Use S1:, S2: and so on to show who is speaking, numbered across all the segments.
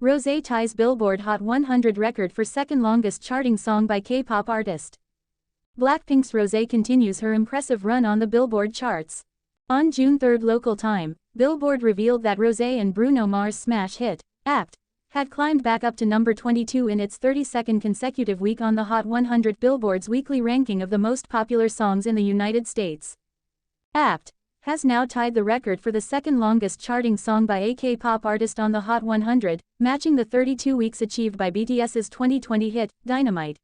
S1: Rosé ties Billboard Hot 100 record for second longest charting song by K-pop artist. BLACKPINK's Rosé continues her impressive run on the Billboard charts. On June 3 local time, Billboard revealed that Rosé and Bruno Mars' smash hit, Apt, had climbed back up to number 22 in its 32nd consecutive week on the Hot 100, Billboard's weekly ranking of the most popular songs in the United States. Apt has now tied the record for the second longest charting song by a K-pop artist on the Hot 100, matching the 32 weeks achieved by BTS's 2020 hit, Dynamite.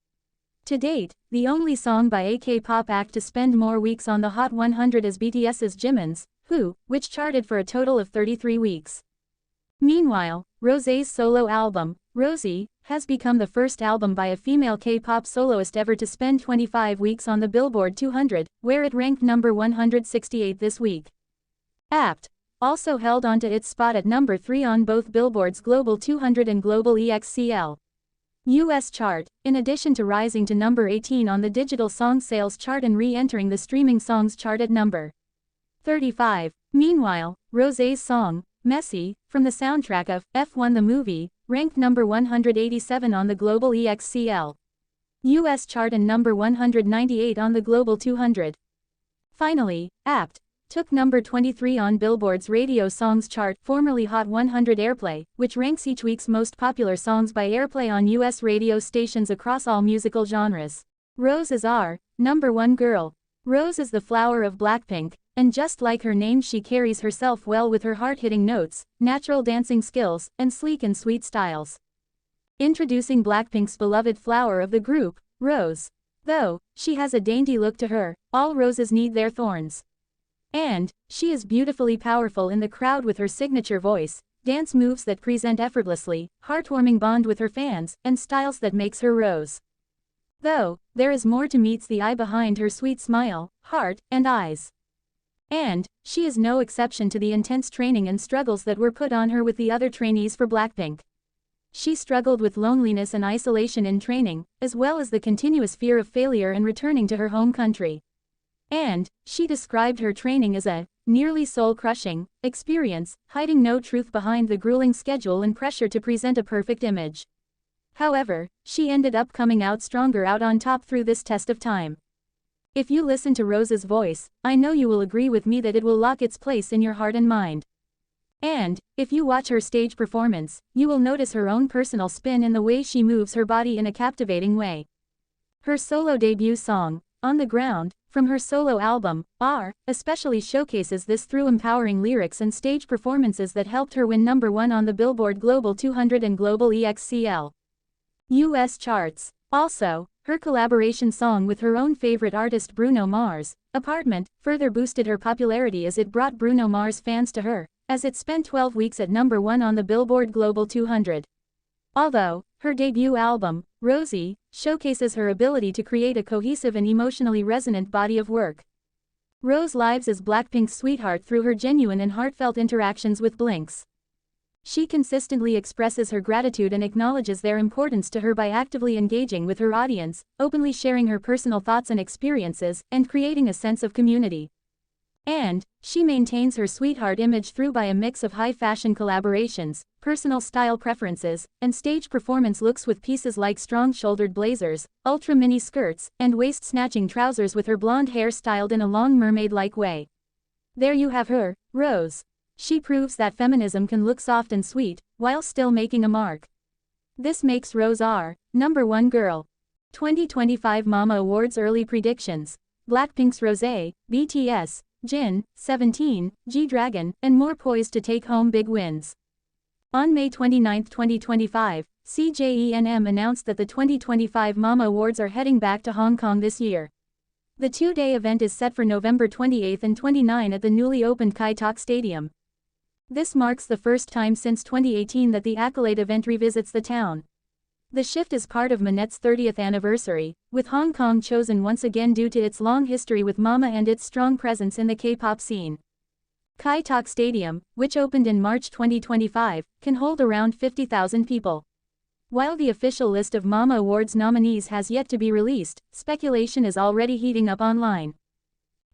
S1: To date, the only song by a K-pop act to spend more weeks on the Hot 100 is BTS's Jimin's, which charted for a total of 33 weeks. Meanwhile, Rosé's solo album, Rosie, has become the first album by a female K-pop soloist ever to spend 25 weeks on the Billboard 200, where it ranked number 168 this week. Apt also held onto its spot at number 3 on both Billboard's Global 200 and Global EXCL US chart, in addition to rising to number 18 on the digital song sales chart and re-entering the streaming songs chart at number 35. Meanwhile, Rosé's song, Messy, from the soundtrack of F1 the movie, ranked number 187 on the Global EXCL US chart and number 198 on the Global 200. Finally, Apt took number 23 on Billboard's Radio Songs chart, formerly Hot 100 Airplay, which ranks each week's most popular songs by airplay on US radio stations across all musical genres. Rose is our number one girl. Rose is the flower of BLACKPINK, and just like her name, she carries herself well with her hard-hitting notes, natural dancing skills, and sleek and sweet styles. Introducing BLACKPINK's beloved flower of the group, Rose. Though she has a dainty look to her, all roses need their thorns. And she is beautifully powerful in the crowd with her signature voice, dance moves that present effortlessly, heartwarming bond with her fans, and styles that makes her Rose. Though there is more to meets the eye behind her sweet smile, heart, and eyes. And she is no exception to the intense training and struggles that were put on her with the other trainees for BLACKPINK. She struggled with loneliness and isolation in training, as well as the continuous fear of failure and returning to her home country. And she described her training as a nearly soul-crushing experience, hiding no truth behind the grueling schedule and pressure to present a perfect image. However, she ended up coming out stronger, out on top through this test of time. If you listen to Rose's voice, I know you will agree with me that it will lock its place in your heart and mind. And if you watch her stage performance, you will notice her own personal spin in the way she moves her body in a captivating way. Her solo debut song, On the Ground, from her solo album, especially showcases this through empowering lyrics and stage performances that helped her win number 1 on the Billboard Global 200 and Global EXCL US charts. Also, her collaboration song with her own favorite artist Bruno Mars, Apartment, further boosted her popularity as it brought Bruno Mars fans to her, as it spent 12 weeks at number 1 on the Billboard Global 200. Although her debut album, Rosie, showcases her ability to create a cohesive and emotionally resonant body of work. Rose lives as BLACKPINK's sweetheart through her genuine and heartfelt interactions with Blinks. She consistently expresses her gratitude and acknowledges their importance to her by actively engaging with her audience, openly sharing her personal thoughts and experiences, and creating a sense of community. And she maintains her sweetheart image through by a mix of high-fashion collaborations, personal style preferences, and stage performance looks with pieces like strong-shouldered blazers, ultra-mini skirts, and waist-snatching trousers with her blonde hair styled in a long mermaid-like way. There you have her, Rose. She proves that feminism can look soft and sweet, while still making a mark. This makes Rose our number one girl. 2025 Mama Awards Early Predictions. BLACKPINK's Rosé, BTS, Jin, 17, G-Dragon, and more poised to take home big wins. On May 29, 2025, CJENM announced that the 2025 Mama Awards are heading back to Hong Kong this year. The two-day event is set for November 28 and 29 at the newly opened Kai Tak Stadium. This marks the first time since 2018 that the Accolade event revisits the town. The shift is part of Manet's 30th anniversary, with Hong Kong chosen once again due to its long history with Mama and its strong presence in the K-pop scene. Kai Tak Stadium, which opened in March 2025, can hold around 50,000 people. While the official list of Mama Awards nominees has yet to be released, speculation is already heating up online.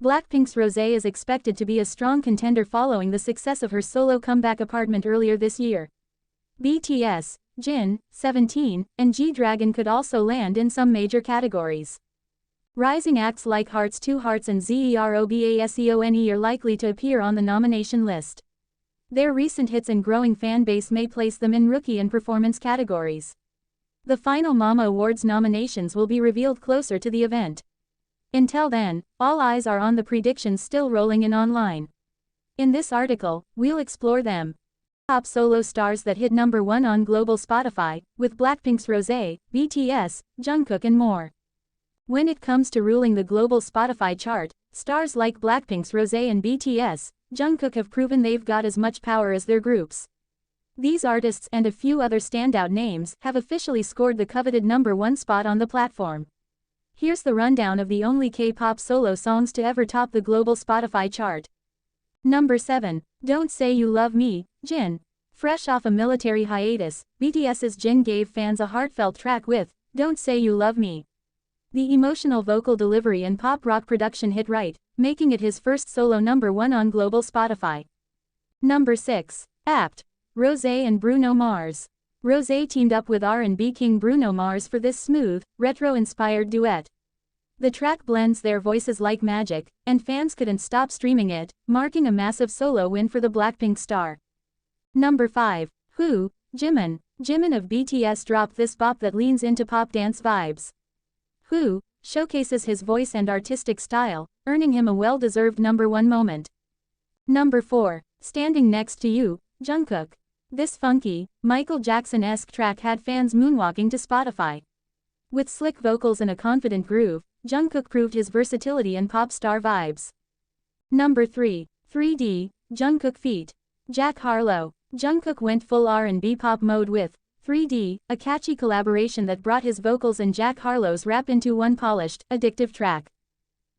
S1: BLACKPINK's Rosé is expected to be a strong contender following the success of her solo comeback Apartment earlier this year. BTS, Jin, 17, and G-Dragon could also land in some major categories. Rising acts like Hearts 2 Hearts and ZEROBASEONE are likely to appear on the nomination list. Their recent hits and growing fan base may place them in rookie and performance categories. The final Mama Awards nominations will be revealed closer to the event. Until then, all eyes are on the predictions still rolling in online. In this article, we'll explore them. Top solo stars that hit #1 on global Spotify, with BLACKPINK's Rosé, BTS, Jungkook and more. When it comes to ruling the global Spotify chart, stars like BLACKPINK's Rosé and BTS, Jungkook have proven they've got as much power as their groups. These artists and a few other standout names have officially scored the coveted #1 spot on the platform. Here's the rundown of the only K-pop solo songs to ever top the global Spotify chart. Number 7. Don't Say You Love Me, Jin. Fresh off a military hiatus, BTS's Jin gave fans a heartfelt track with Don't Say You Love Me. The emotional vocal delivery and pop rock production hit right, making it his first solo #1 on global Spotify. Number 6. Apt. Rosé and Bruno Mars. Rosé teamed up with R&B king Bruno Mars for this smooth, retro-inspired duet. The track blends their voices like magic, and fans couldn't stop streaming it, marking a massive solo win for the BLACKPINK star. Number 5. Who? Jimin. Jimin of BTS dropped this bop that leans into pop dance vibes. Who showcases his voice and artistic style, earning him a well-deserved #1 moment. Number 4. Standing Next to You, Jungkook. This funky, Michael Jackson-esque track had fans moonwalking to Spotify. With slick vocals and a confident groove, Jungkook proved his versatility and pop star vibes. Number 3. 3D, Jungkook feat. Jack Harlow. Jungkook went full R&B pop mode with 3D, a catchy collaboration that brought his vocals and Jack Harlow's rap into one polished, addictive track.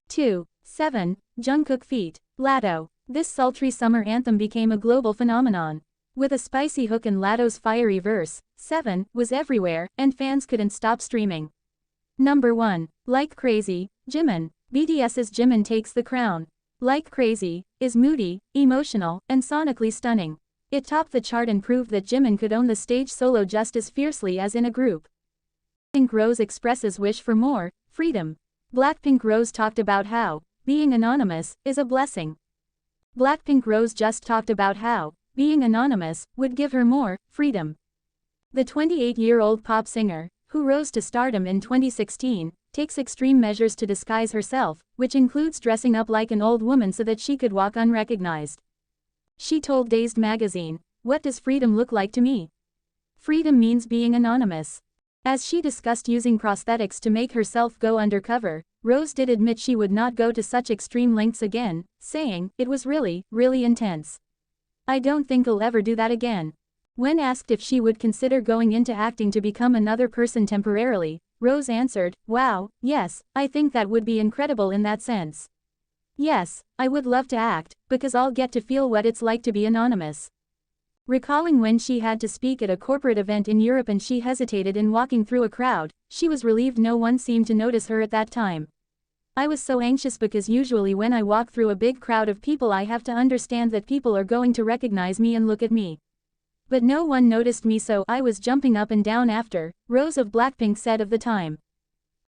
S1: 2. 7. Jungkook feat. Latto. This sultry summer anthem became a global phenomenon. With a spicy hook and Latto's fiery verse, 7 was everywhere, and fans couldn't stop streaming. Number 1. Like Crazy, Jimin. BTS's Jimin takes the crown. Like Crazy is moody, emotional, and sonically stunning. It topped the chart and proved that Jimin could own the stage solo just as fiercely as in a group. BLACKPINK Rose expresses wish for more freedom. BLACKPINK Rose talked about how being anonymous is a blessing. BLACKPINK Rose just talked about how being anonymous would give her more freedom. The 28-year-old pop singer, who rose to stardom in 2016, takes extreme measures to disguise herself, which includes dressing up like an old woman so that she could walk unrecognized. She told Dazed magazine, "What does freedom look like to me? Freedom means being anonymous." As she discussed using prosthetics to make herself go undercover, Rose did admit she would not go to such extreme lengths again, saying, "It was really, really intense. I don't think I'll ever do that again." When asked if she would consider going into acting to become another person temporarily, Rose answered, "Wow, yes, I think that would be incredible in that sense. Yes, I would love to act, because I'll get to feel what it's like to be anonymous." Recalling when she had to speak at a corporate event in Europe and she hesitated in walking through a crowd, she was relieved no one seemed to notice her at that time. "I was so anxious because usually when I walk through a big crowd of people I have to understand that people are going to recognize me and look at me. But no one noticed me, so I was jumping up and down after," Rose of BLACKPINK said of the time.